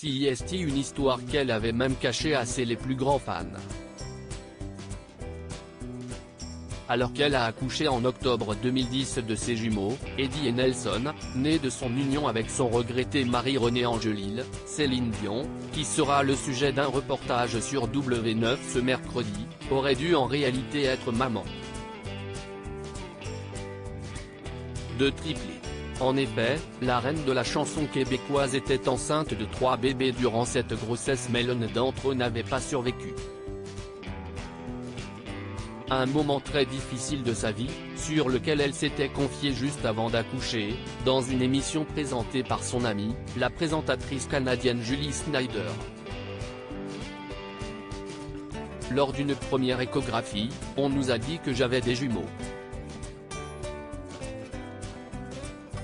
C'est une histoire qu'elle avait même cachée à ses les plus grands fans. Alors qu'elle a accouché en octobre 2010 de ses jumeaux, Eddie et Nelson, nés de son union avec son regretté mari René Angélil, Céline Dion, qui sera le sujet d'un reportage sur W9 ce mercredi, aurait dû en réalité être maman de triplés. En effet, la reine de la chanson québécoise était enceinte de 3 bébés durant cette grossesse, mais l'un d'entre eux n'avait pas survécu. Un moment très difficile de sa vie, sur lequel elle s'était confiée juste avant d'accoucher, dans une émission présentée par son amie, la présentatrice canadienne Julie Snyder. Lors d'une première échographie, on nous a dit que j'avais des jumeaux.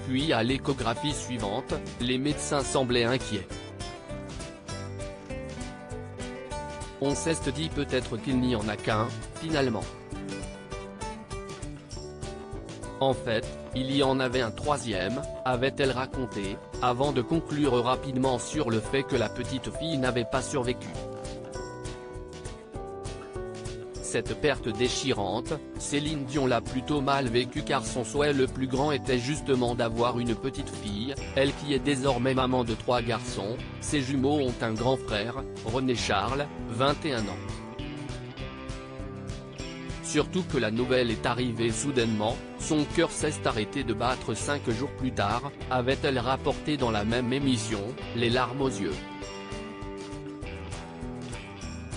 Puis à l'échographie suivante, les médecins semblaient inquiets. On s'est dit peut-être qu'il n'y en a qu'un, finalement. En fait, il y en avait un troisième, avait-elle raconté, avant de conclure rapidement sur le fait que la petite fille n'avait pas survécu. Cette perte déchirante, Céline Dion l'a plutôt mal vécue car son souhait le plus grand était justement d'avoir une petite fille, elle qui est désormais maman de 3 garçons. Ses jumeaux ont un grand frère, René Charles, 21 ans. Surtout que la nouvelle est arrivée soudainement, son cœur s'est arrêté de battre 5 jours plus tard, avait-elle rapporté dans la même émission, les larmes aux yeux.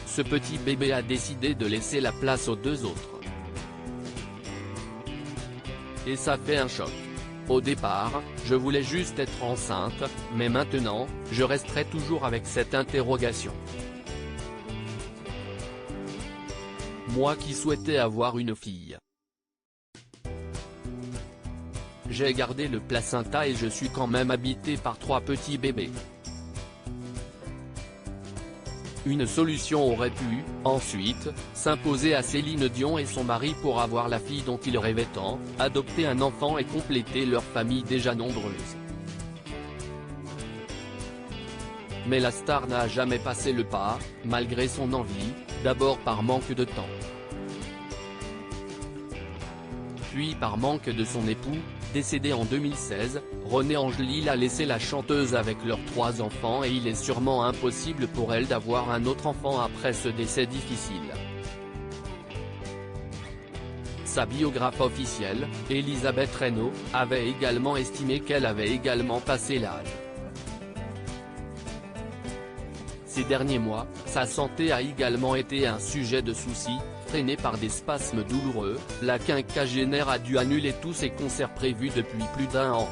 Ce petit bébé a décidé de laisser la place aux 2 autres. Et ça fait un choc. Au départ, je voulais juste être enceinte, mais maintenant, je resterai toujours avec cette interrogation. Moi qui souhaitais avoir une fille. J'ai gardé le placenta et je suis quand même habité par 3 petits bébés. Une solution aurait pu, ensuite, s'imposer à Céline Dion et son mari pour avoir la fille dont ils rêvaient tant, adopter un enfant et compléter leur famille déjà nombreuse. Mais la star n'a jamais passé le pas, malgré son envie, d'abord par manque de temps. Puis par manque de son époux, décédé en 2016, René Angélil a laissé la chanteuse avec leurs 3 enfants et il est sûrement impossible pour elle d'avoir un autre enfant après ce décès difficile. Sa biographe officielle, Elisabeth Reynaud, avait également estimé qu'elle avait également passé l'âge. Ces derniers mois, sa santé a également été un sujet de souci. Freinée par des spasmes douloureux, la quinquagénaire a dû annuler tous ses concerts prévus depuis plus d'1 an.